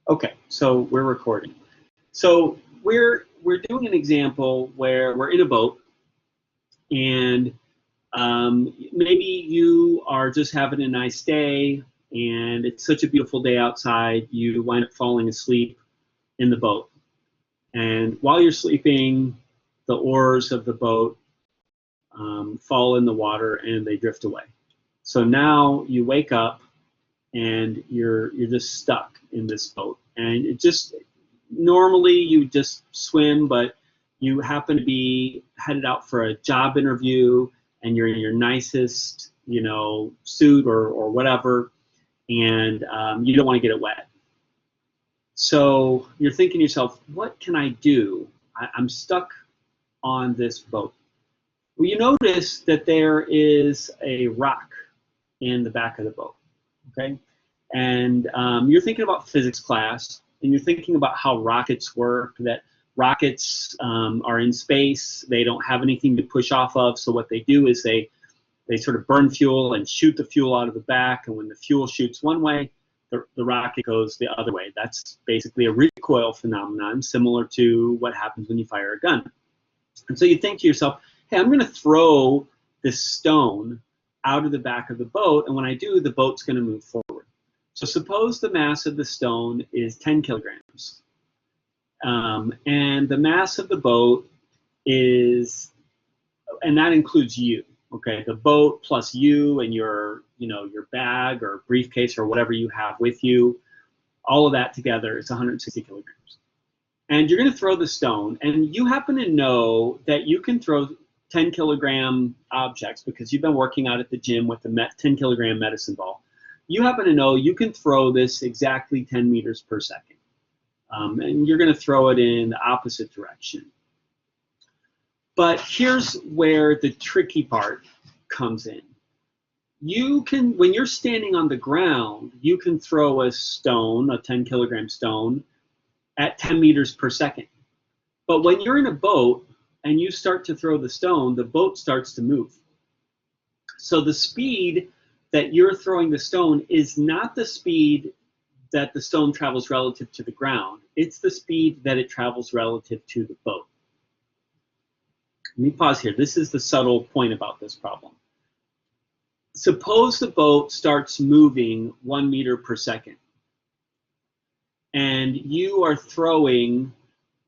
Okay, so we're recording. So we're doing an example where we're in a boat, and maybe you are just having a nice day, and it's such a beautiful day outside, you wind up falling asleep in the boat. And while you're sleeping, the oars of the boat fall in the water and they drift away. So now you wake up and you're just stuck in this boat, and it just normally you just swim, but you happen to be headed out for a job interview and you're in your nicest suit or whatever, and you don't want to get it wet. So you're thinking to yourself, what can I do? I'm stuck on this boat. Well, you notice that there is a rock in the back of the boat. Okay, and you're thinking about physics class, and you're thinking about how rockets work, that rockets are in space, they don't have anything to push off of, so what they do is they sort of burn fuel and shoot the fuel out of the back, and when the fuel shoots one way, the rocket goes the other way. That's basically a recoil phenomenon, similar to what happens when you fire a gun. And so you think to yourself, hey, I'm going to throw this stone out of the back of the boat, and when I do, the boat's going to move forward. So suppose the mass of the stone is 10 kilograms, and the mass of the boat is, and that includes you, okay, the boat plus you and your bag or briefcase or whatever you have with you, all of that together is 160 kilograms. And you're going to throw the stone, and you happen to know that you can throw 10 kilogram objects because you've been working out at the gym with the 10 kilogram medicine ball. You happen to know you can throw this exactly 10 meters per second. And you're going to throw it in the opposite direction. But here's where the tricky part comes in. You can, when you're standing on the ground, you can throw a stone, a 10 kilogram stone, at 10 meters per second. But when you're in a boat and you start to throw the stone, the boat starts to move. So the speed that you're throwing the stone is not the speed that the stone travels relative to the ground. It's the speed that it travels relative to the boat. Let me pause here. This is the subtle point about this problem. Suppose the boat starts moving 1 meter per second, and you are throwing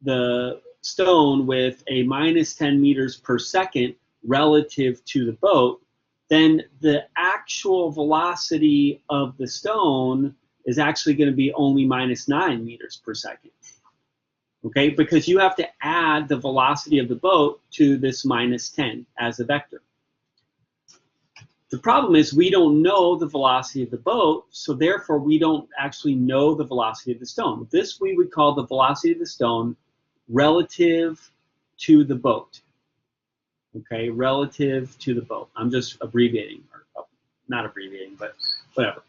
the stone with a minus 10 meters per second relative to the boat, then the actual velocity of the stone is actually going to be only minus 9 meters per second. Okay, because you have to add the velocity of the boat to this minus 10 as a vector. The problem is we don't know the velocity of the boat, so therefore we don't actually know the velocity of the stone. This we would call the velocity of the stone relative to the boat. Okay, relative to the boat. I'm just abbreviating, or not abbreviating, but whatever.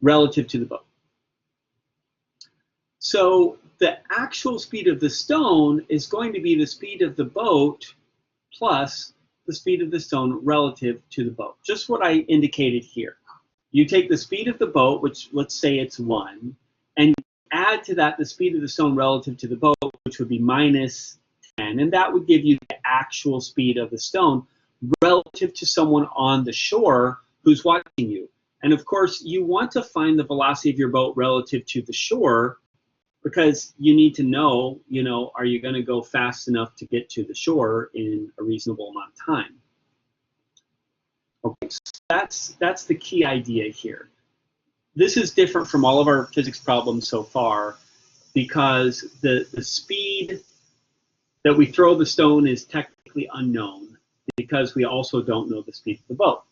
Relative to the boat. So the actual speed of the stone is going to be the speed of the boat plus the speed of the stone relative to the boat. Just what I indicated here. You take the speed of the boat, which let's say it's 1, and add to that the speed of the stone relative to the boat, which would be minus 10, and that would give you the actual speed of the stone relative to someone on the shore who's watching you. And of course, you want to find the velocity of your boat relative to the shore, because you need to know, are you going to go fast enough to get to the shore in a reasonable amount of time? Okay, so that's the key idea here. This is different from all of our physics problems so far, because the speed that we throw the stone is technically unknown, because we also don't know the speed of the boat.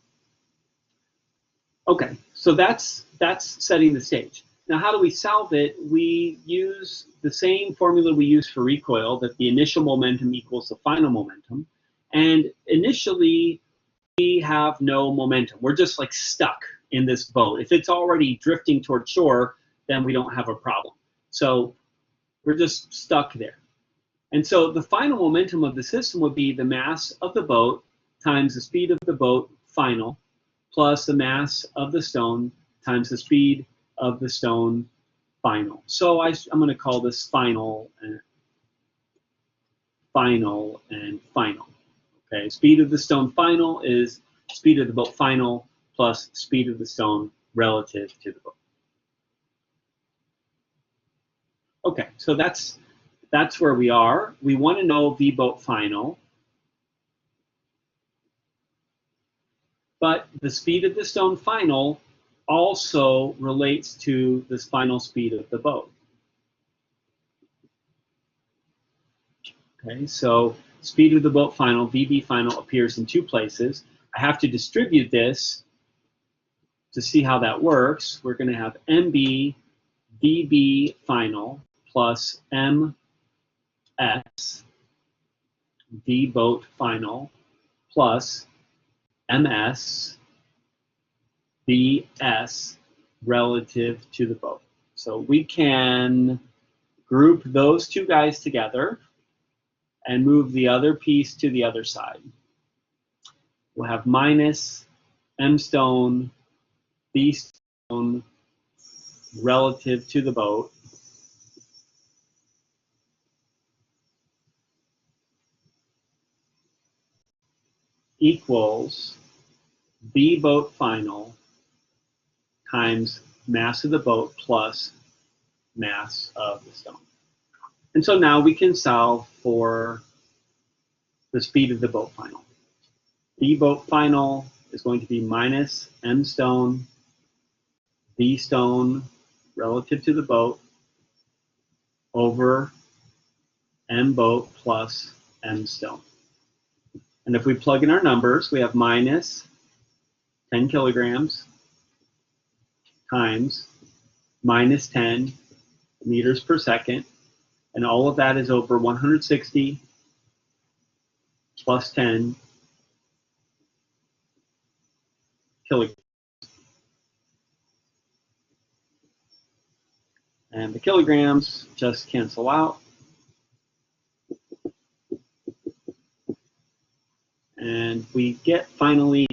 Okay, so that's setting the stage. Now, how do we solve it? We use the same formula we use for recoil, that the initial momentum equals the final momentum. And initially, we have no momentum. We're just like stuck in this boat. If it's already drifting toward shore, then we don't have a problem. So we're just stuck there. And so the final momentum of the system would be the mass of the boat times the speed of the boat final, plus the mass of the stone times the speed of the stone final. So I'm going to call this final and final and final. Okay, speed of the stone final is speed of the boat final plus speed of the stone relative to the boat. Okay, so that's where we are. We want to know V boat final, but the speed of the stone final also relates to the final speed of the boat. Okay, so speed of the boat final, VB final, appears in two places. I have to distribute this to see how that works. We're going to have MB VB final plus MS V boat final plus MS VS relative to the boat. So we can group those two guys together and move the other piece to the other side. We'll have minus M stone, B stone relative to the boat equals B boat final times mass of the boat plus mass of the stone. And so now we can solve for the speed of the boat final. B boat final is going to be minus M stone, B stone relative to the boat over M boat plus M stone. And if we plug in our numbers, we have minus 10 kilograms times minus 10 meters per second. And all of that is over 160 plus 10 kilograms. And the kilograms just cancel out. And we get finally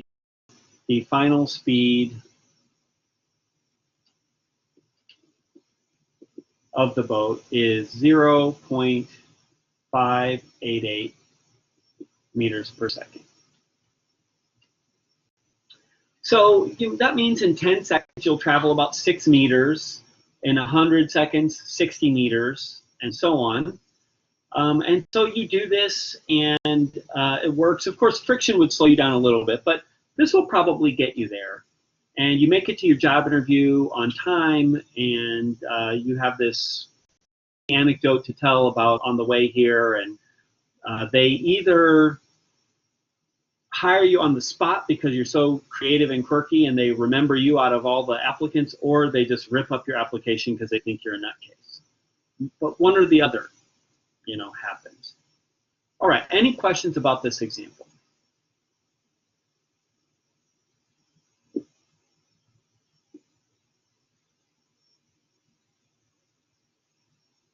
the final speed of the boat is 0.588 meters per second. So that means in 10 seconds you'll travel about 6 meters, in 100 seconds 60 meters, and so on. And so you do this and it works. Of course, friction would slow you down a little bit, but this will probably get you there. And you make it to your job interview on time, and you have this anecdote to tell about on the way here, and they either hire you on the spot because you're so creative and quirky and they remember you out of all the applicants, or they just rip up your application because they think you're a nutcase. But one or the other, happens. All right, any questions about this example?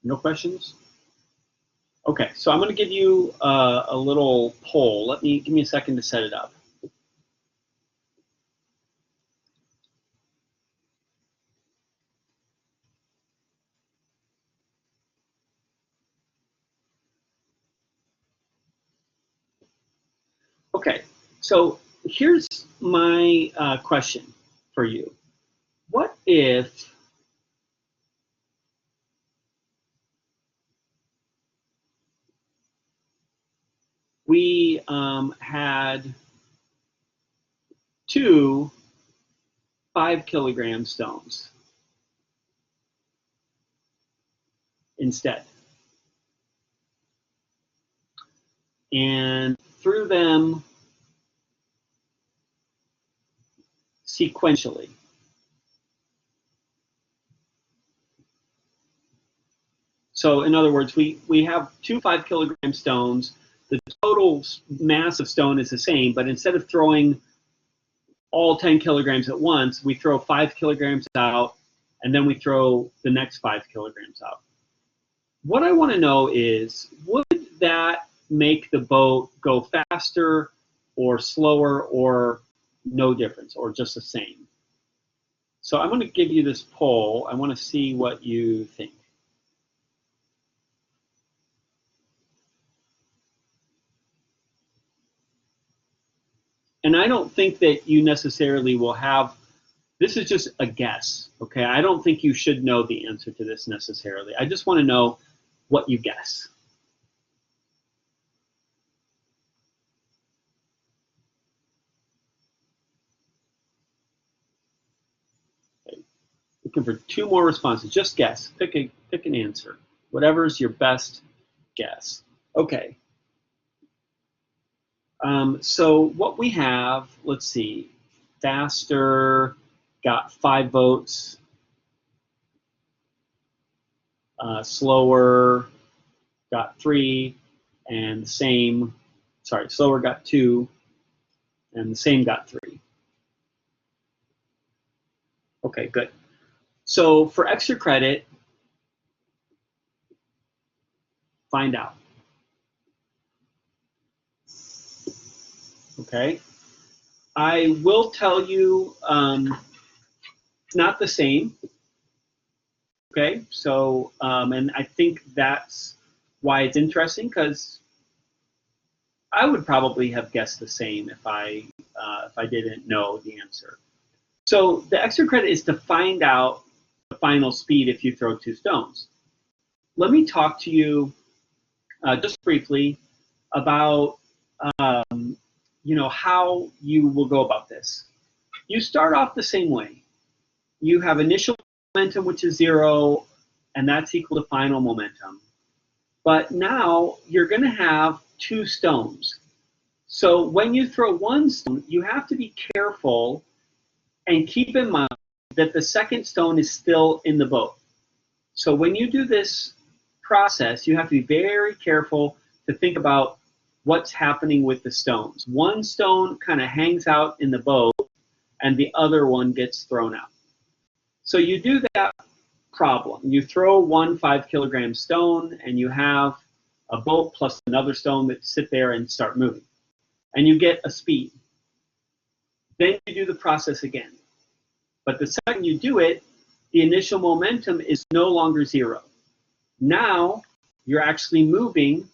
No questions? Okay, so I'm going to give you a little poll. Give me a second to set it up. Okay, so here's my question for you. What if we had 2 5-kilogram stones instead, and threw them sequentially? So in other words, we have 2 5-kilogram stones. The total mass of stone is the same, but instead of throwing all 10 kilograms at once, we throw 5 kilograms out, and then we throw the next 5 kilograms out. What I want to know is, would that make the boat go faster or slower, or no difference, or just the same? So I'm going to give you this poll. I want to see what you think. And I don't think that you necessarily will have, this is just a guess, okay? I don't think you should know the answer to this necessarily. I just want to know what you guess. Okay. Looking for 2 more responses. Just guess. Pick an answer. Whatever's your best guess. Okay. So what we have, let's see, faster got 5 votes, slower got 3, and the same, sorry, slower got 2, and the same got 3. Okay, good. So for extra credit, find out. Okay. I will tell you, it's not the same. Okay, so and I think that's why it's interesting, because I would probably have guessed the same if I didn't know the answer. So the extra credit is to find out the final speed if you throw 2 stones. Let me talk to you just briefly about how you will go about this. You start off the same way. You have initial momentum, which is 0, and that's equal to final momentum. But now you're going to have 2 stones. So when you throw 1 stone, you have to be careful and keep in mind that the second stone is still in the boat. So when you do this process, you have to be very careful to think about what's happening with the stones. 1 stone kind of hangs out in the boat, and the other one gets thrown out. So you do that problem. You throw 1 5-kilogram stone, and you have a boat plus another stone that sit there and start moving. And you get a speed. Then you do the process again. But the second you do it, the initial momentum is no longer 0. Now you're actually moving.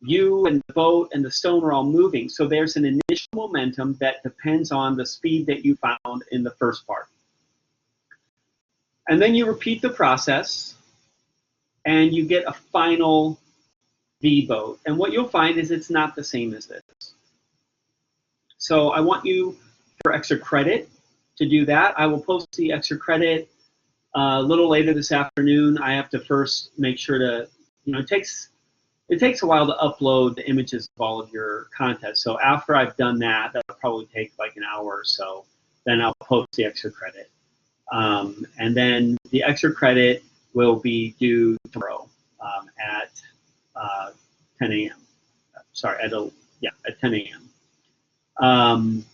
You and the boat and the stone are all moving. So there's an initial momentum that depends on the speed that you found in the first part. And then you repeat the process, and you get a final V boat. And what you'll find is it's not the same as this. So I want you, for extra credit, to do that. I will post the extra credit a little later this afternoon. I have to first make sure to, it takes a while to upload the images of all of your content. So after I've done that, that'll probably take like an hour or so. Then I'll post the extra credit. And then the extra credit will be due tomorrow at 10 a.m. Sorry, at 10 a.m.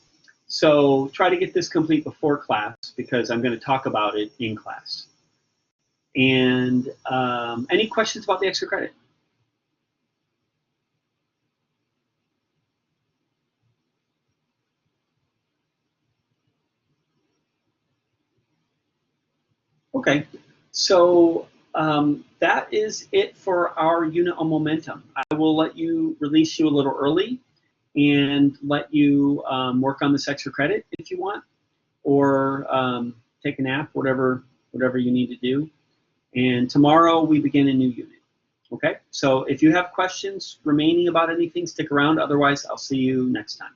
So try to get this complete before class, because I'm going to talk about it in class. And any questions about the extra credit? Okay, so that is it for our unit on momentum. I will release you a little early and let you work on this extra credit if you want, or take a nap, whatever you need to do. And tomorrow we begin a new unit. Okay, so if you have questions remaining about anything, stick around. Otherwise, I'll see you next time.